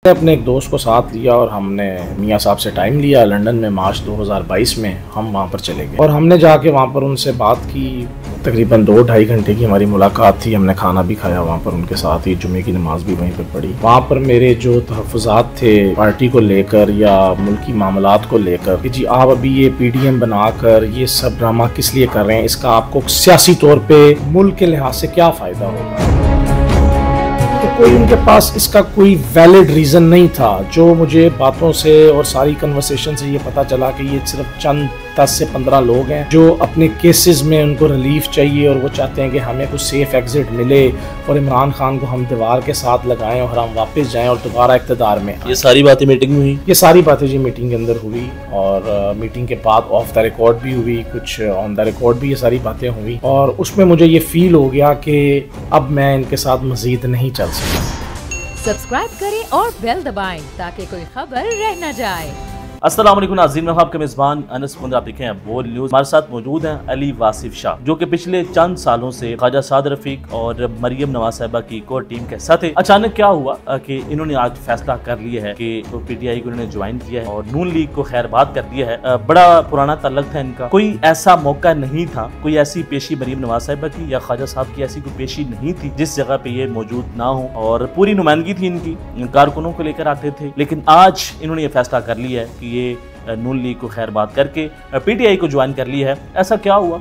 अपने एक दोस्त को साथ लिया और हमने मियाँ साहब से टाइम लिया। लंदन में मार्च 2022 में हम वहाँ पर चले गए और हमने जाके वहाँ पर उनसे बात की। तकरीबन 2-2.5 घंटे की हमारी मुलाकात थी। हमने खाना भी खाया वहाँ पर उनके साथ ही, जुमे की नमाज भी वहीं पर पढ़ी। वहाँ पर मेरे जो तहफ़्फ़ुज़ात थे पार्टी को लेकर या मुल्की मामलात को लेकर कि जी आप अभी ये PDM बनाकर ये सब ड्रामा किस लिए कर रहे हैं, इसका आपको सियासी तौर पर मुल्क के लिहाज से क्या फ़ायदा होगा। तो कोई उनके पास इसका कोई वैलिड रीज़न नहीं था। जो मुझे बातों से और सारी कन्वर्सेशन से ये पता चला कि ये सिर्फ चंद 10 से 15 लोग हैं जो अपने केसेस में उनको रिलीफ चाहिए और वो चाहते हैं कि हमें कुछ सेफ एग्जिट मिले और इमरान खान को हम दीवार के साथ लगाएं और हम वापस जाएं और दोबारा इक़्तिदार में आएं। ये सारी बातें मीटिंग में हुई? ये सारी बातें जी मीटिंग के अंदर हुई और मीटिंग के बाद ऑफ द रिकॉर्ड भी हुई, कुछ ऑन द रिकॉर्ड भी ये सारी बातें हुई और उसमें मुझे ये फील हो गया कि अब मैं इनके साथ मज़ीद नहीं चल सकता। सब्सक्राइब करें और बेल दबाएं ताकि कोई खबर रह न जाए। अस्सलाम वालेकुम नाज़रीन, मैं आपके मेज़बान अनस मुंदर, आप देखें हैं बोल न्यूज़। हमारे साथ मौजूद हैं अली वासिफ शाह जो कि पिछले चंद सालों से ख्वाजा साद रफीक और मरियम नवाज साहिबा की कोर टीम के साथ थे। अचानक क्या हुआ कि इन्होंने आज फैसला कर लिया है कि तो PTI को इन्होंने ज्वाइन किया है और नून लीग को खैरबाद कर दिया है। बड़ा पुराना ताल्लुक था इनका, कोई ऐसा मौका नहीं था, कोई ऐसी पेशी मरियम नवाज साहिबा की या ख्वाजा साहब की ऐसी कोई पेशी नहीं थी जिस जगह पे ये मौजूद ना हो और पूरी नुमाइंदगी थी इनकी, कारकुनों को लेकर आते थे। लेकिन आज इन्होंने ये फैसला कर लिया है कि ये नून लीग को खैरबाद करके PTI को ज्वाइन कर लिया है। ऐसा क्या हुआ,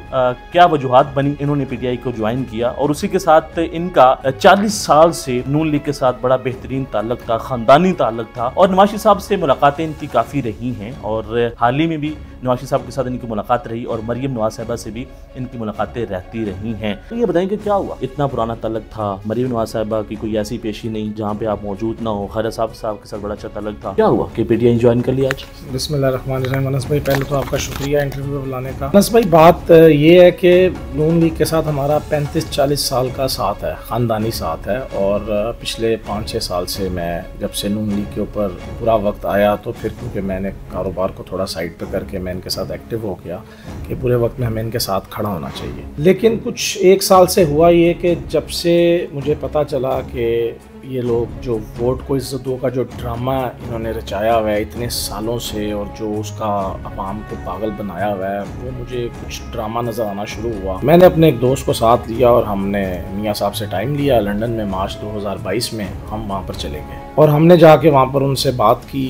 क्या वजूहात बनी, इन्होंने PTI को ज्वाइन किया और उसी के साथ इनका 40 साल से नून लीग के साथ बड़ा बेहतरीन ताल्लुक था, खानदानी ताल्लुक था और नवाज साहब से मुलाकातें इनकी काफ़ी रही हैं और हाल ही में भी नवाज साहब के साथ इनकी मुलाकात रही और मरियम नवाज साहिबा से भी इनकी मुलाकातें रहती रही हैं। तो ये बताएं कि क्या हुआ, इतना पुराना ताल्लुक था, मरियम नवाज साहिबा की कोई ऐसी पेशी नहीं जहाँ पे आप मौजूद ना हो, ख्वाजा साहब के साथ बड़ा अच्छा ताल्लुक था, क्या हुआ कि PTI ज्वाइन कर लिया आज? बिस्मिल्लाहिर्रहमानिर्रहीम। अनस भाई पहले तो आपका शुक्रिया इंटरव्यू बुलाने का। अनस भाई बात ये है कि नून लीग के साथ हमारा 35-40 साल का साथ है, ख़ानदानी साथ है और पिछले 5-6 साल से मैं जब से नून लीग के ऊपर पूरा वक्त आया तो फिर क्योंकि मैंने कारोबार को थोड़ा साइड पे करके मैं इनके साथ एक्टिव हो गया कि पूरे वक्त में हमें इनके साथ खड़ा होना चाहिए। लेकिन कुछ 1 साल से हुआ ये कि जब से मुझे पता चला कि ये लोग जो वोट को इज्जत दो का जो ड्रामा इन्होंने रचाया हुआ है इतने सालों से और जो उसका अवाम को पागल बनाया हुआ है वो मुझे कुछ ड्रामा नज़र आना शुरू हुआ। मैंने अपने एक दोस्त को साथ लिया और हमने मियाँ साहब से टाइम लिया। लंदन में मार्च 2022 में हम वहाँ पर चले गए और हमने जाके वहाँ पर उनसे बात की।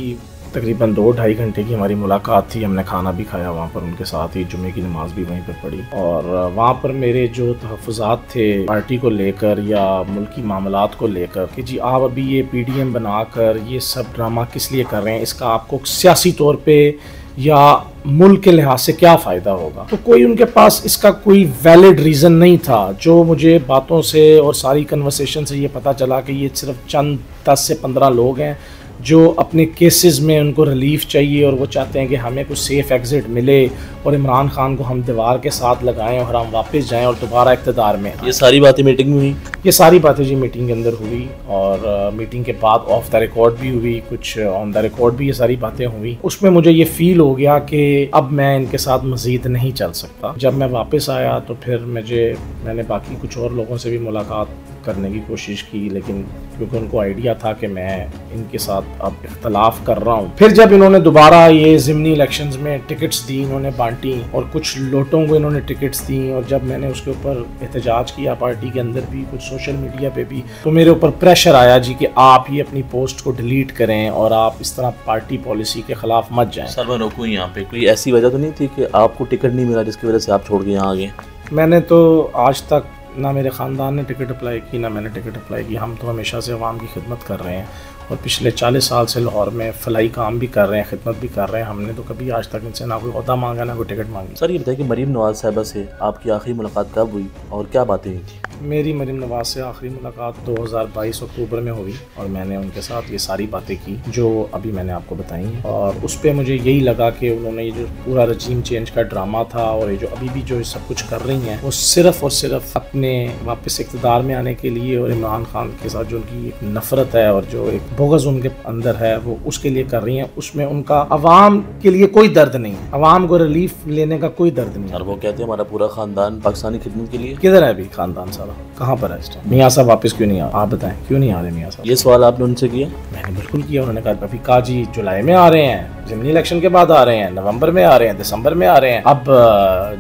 तकरीबन 2-2.5 घंटे की हमारी मुलाकात थी। हमने खाना भी खाया वहाँ पर उनके साथ ही, जुमे की नमाज भी वहीं पर पढ़ी और वहाँ पर मेरे जो तहफ़्फ़ुज़ात थे पार्टी को लेकर या मुल्की मामलात को लेकर कि जी आप अभी ये PDM बनाकर ये सब ड्रामा किस लिए कर रहे हैं, इसका आपको सियासी तौर पर या मुल्क के लिहाज से क्या फ़ायदा होगा। तो कोई उनके पास इसका कोई वैलिड रीज़न नहीं था। जो मुझे बातों से और सारी कन्वर्सेशन से ये पता चला कि ये सिर्फ चंद 10 से 15 लोग हैं जो अपने केसेस में उनको रिलीफ चाहिए और वो चाहते हैं कि हमें कुछ सेफ एग्जिट मिले और इमरान खान को हम दीवार के साथ लगाएं और हम वापस जाएं और दोबारा इक़्तिदार में आएं। ये सारी बातें मीटिंग में हुई? ये सारी बातें जी मीटिंग के अंदर हुई और मीटिंग के बाद ऑफ द रिकॉर्ड भी हुई, कुछ ऑन द रिकॉर्ड भी ये सारी बातें हुई। उसमें मुझे ये फील हो गया कि अब मैं इनके साथ मज़ीद नहीं चल सकता। जब मैं वापस आया तो फिर मैंने बाकी कुछ और लोगों से भी मुलाकात करने की कोशिश की, लेकिन क्योंकि उनको आइडिया था कि मैं इनके साथ अब इख्तलाफ कर रहा हूँ। फिर जब इन्होंने दोबारा ये ज़िमनी इलेक्शंस में टिकट्स दी, इन्होंने बांटी और कुछ लोटों को इन्होंने टिकट्स दी और जब मैंने उसके ऊपर एहतजाज किया पार्टी के अंदर भी, कुछ सोशल मीडिया पे भी, तो मेरे ऊपर प्रेशर आया जी कि आप ये अपनी पोस्ट को डिलीट करें और आप इस तरह पार्टी पॉलिसी के खिलाफ मत जाएं। सर मैं रोकूँ यहाँ पे, कोई ऐसी वजह तो नहीं थी कि आपको टिकट नहीं मिला जिसकी वजह से आप छोड़ के यहाँ आ गए? मैंने तो आज तक ना मेरे ख़ानदान ने टिकट अप्लाई की ना मैंने टिकट अप्लाई की। हम तो हमेशा से अवाम की खिदमत कर रहे हैं और पिछले 40 साल से लाहौर में फलाई काम भी कर रहे हैं, खिदमत भी कर रहे हैं। हमने तो कभी आज तक इनसे ना कोई ओहदा मांगा ना कोई टिकट मांगी। सर ये बताइए कि मरियम नवाज साहिबा से आपकी आखिरी मुलाकात कब हुई और क्या बातें हुई थी? मेरी मरियम नवाज से आखिरी मुलाकात 2022 अक्टूबर में हुई और मैंने उनके साथ ये सारी बातें की जो अभी मैंने आपको बताई हैं और उस पर मुझे यही लगा कि उन्होंने ये जो पूरा रजीम चेंज का ड्रामा था और ये जो अभी भी जो सब कुछ कर रही हैं वो सिर्फ़ और सिर्फ अपने वापस इक़्तिदार में आने के लिए और इमरान खान के साथ जो उनकी एक नफ़रत है और जो एक बुग़्ज़ उनके अंदर है वो उसके लिए कर रही हैं। उसमें उनका अवाम के लिए कोई दर्द नहीं है, अवाम को रिलीफ लेने का कोई दर्द नहीं है। और वो कहते हैं हमारा पूरा ख़ानदान पाकिस्तानी खिदमत के लिए। किधर है अभी ख़ानदान साहब? सारा, कहाँ पर है इस टाइम? मियाँ साहब वापस क्यों नहीं आ? आप बताएं क्यों नहीं आ रहे मियाँ साहब? ये सवाल आपने उनसे किया? मैंने बिल्कुल किया। उन्होंने कहा अभी काजी जुलाई में आ रहे हैं, ज़िमनी इलेक्शन के बाद आ रहे हैं, नवंबर में आ रहे हैं, दिसंबर में आ रहे हैं, अब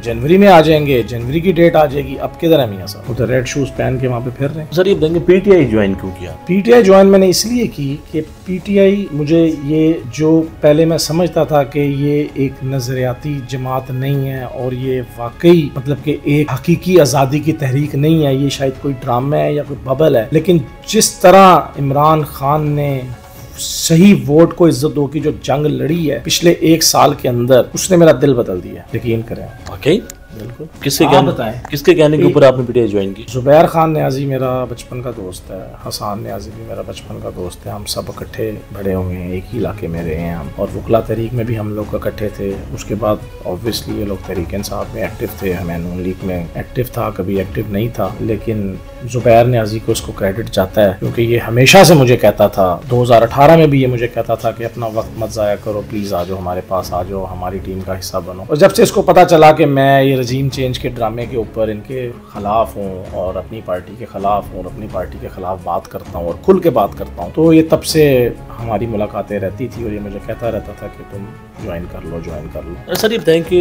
जनवरी में आ जाएंगे, जनवरी की डेट आ जाएगी। अब किधर है मियाँ साहब? उधर रेड शूज पहन के वहाँ पे फिर रहे हैं। सर ये बताएंगे पीटीआई ज्वाइन क्यों किया? पीटीआई ज्वाइन मैंने इसलिए की कि पीटीआई मुझे ये जो पहले मैं समझता था कि ये एक नजरियाती जमात नहीं है और ये वाकई मतलब कि एक हकीकी आज़ादी की तहरीक नहीं है, ये शायद कोई ड्रामा है या कोई बबल है, लेकिन जिस तरह इमरान खान ने सही वोट को इज्जत दो की जो जंग लड़ी है पिछले 1 साल के अंदर, उसने मेरा दिल बदल दिया। यकीन करें। वाकई? बिल्कुल। किसके कहने के ऊपर आपने पीटीआई ज्वाइन की? जुबैर खान न्याजी मेरा बचपन का दोस्त है, हसन न्याजी भी मेरा बचपन का दोस्त है, हम सब इकट्ठे बड़े हुए हैं, एक ही इलाके में रहे हैं हम, और वकला तहरीक में भी हम लोग इकट्ठे थे। उसके बाद ऑब्वियसली ये लोग तहरीक इंसाफ में एक्टिव थे, मैं नून लीग में एक्टिव था, कभी एक्टिव नहीं था, लेकिन जुबैर न्याजी को इसको क्रेडिट जाता है क्योंकि ये हमेशा से मुझे कहता था, 2018 में भी ये मुझे कहता था कि अपना वक्त मत ज़ाया करो, प्लीज़ आ जाओ हमारे पास, आ जाओ हमारी टीम का हिस्सा बनो। और जब से इसको पता चला कि मैं ये रजीम चेंज के ड्रामे के ऊपर इनके खिलाफ हूँ और अपनी पार्टी के खिलाफ हूँ और अपनी पार्टी के खिलाफ बात करता हूँ और खुल के बात करता हूँ, तो ये तब से हमारी मुलाकातें रहती थी और ये मुझे कहता रहता था कि तुम ज्वाइन कर लो, ज्वाइन कर लो। सर ये बताएं कि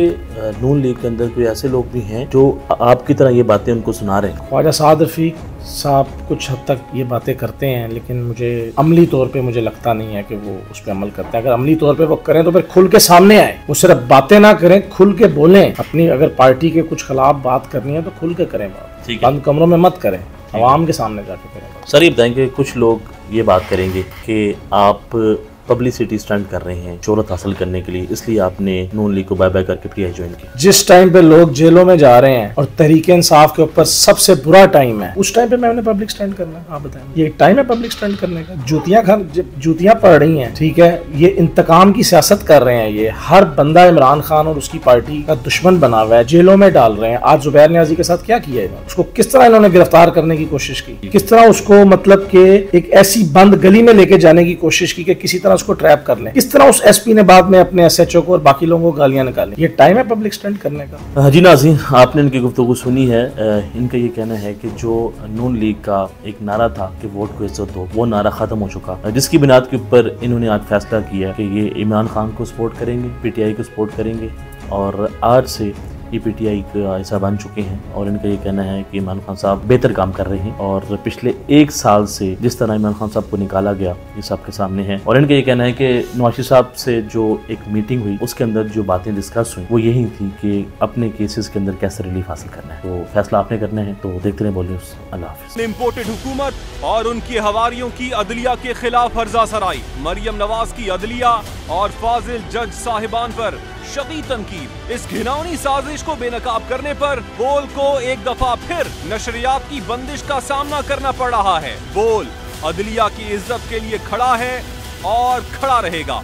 नून लीग के अंदर कोई ऐसे लोग भी हैं जो आपकी तरह ये बातें उनको सुना रहे हैं? ख्वाजा साद रफीक साहब कुछ हद तक ये बातें करते हैं, लेकिन मुझे अमली तौर पे मुझे लगता नहीं है कि वो उस पर अमल करते हैं। अगर अमली तौर पे वो करें तो फिर खुल के सामने आए, वो सिर्फ बातें ना करें, खुल के बोलें। अपनी अगर पार्टी के कुछ खिलाफ बात करनी है तो खुल के करें बात, बंद कमरों में मत करें, आवाम के सामने जाके करें। सर ये बताएंगे कुछ लोग ये बात करेंगे कि आप पब्लिसिटी स्टंट कर रहे हैं शोहरत हासिल करने के लिए, इसलिए आपने नून लीग को बाय बाय करके पीटीआई ज्वाइन की। जिस टाइम पे लोग जेलों में जा रहे हैं और तहरीक इंसाफ के ऊपर सबसे बुरा टाइम है, उस टाइम पे मैंने पब्लिक स्टंट करना है? आप बताएं, ये टाइम है पब्लिक स्टंट करने का? जूतियां पड़ रही हैं, ठीक है, ये इंतकाम की सियासत कर रहे हैं, ये हर बंदा इमरान खान और उसकी पार्टी का दुश्मन बना हुआ है, जेलों में डाल रहे हैं। आज जुबैर न्याजी के साथ क्या किया है? उसको किस तरह इन्होंने गिरफ्तार करने की कोशिश की, किस तरह उसको मतलब के एक ऐसी बंद गली में लेके जाने की कोशिश की कि किसी तरह उसको ट्रैप कर लें। किस तरह उस एसपी ने बाद में अपने एसएचओ को और बाकी लोगों को गालियां निकाली। ये टाइम है पब्लिक स्टंट करने का? जी नाज़रीन, आपने इनकी गुफ्तगू सुनी है। इनका ये कहना है कि जो नून लीग का एक नारा था कि वोट को इज्जत दो, वो नारा खत्म हो चुका, जिसकी बुनियाद के ऊपर इन्होंने आज फैसला किया कि ये इमरान खान को सपोर्ट करेंगे, पीटीआई को सपोर्ट करेंगे, और आज से ये पीटीआई का हिस्सा बन चुके हैं। और इनका ये कहना है कि इमरान खान साहब बेहतर काम कर रहे हैं, और पिछले 1 साल से जिस तरह इमरान खान साहब को निकाला गया ये सबके सामने है। और इनका ये कहना है कि नवाज शरीफ साहब से जो एक मीटिंग हुई उसके अंदर जो बातें डिस्कस हुई वो यही थी कि अपने केसेस के अंदर कैसे रिलीफ हासिल करना है। तो फैसला आपने करना है, तो देखते रहे बोल न्यूज़। अल्लाह हाफिज़। इम्पोर्टेड हुकूमत और उनकी हवारियों की अदलिया के खिलाफ हर्जा सराई, मरियम नवाज की अदलिया और फाजिल जज साहिबान पर शदीद तनकीद। इस घिनौनी साजिश को बेनकाब करने पर बोल को एक दफा फिर नशरियात की बंदिश का सामना करना पड़ रहा है। बोल अदलिया की इज्जत के लिए खड़ा है और खड़ा रहेगा।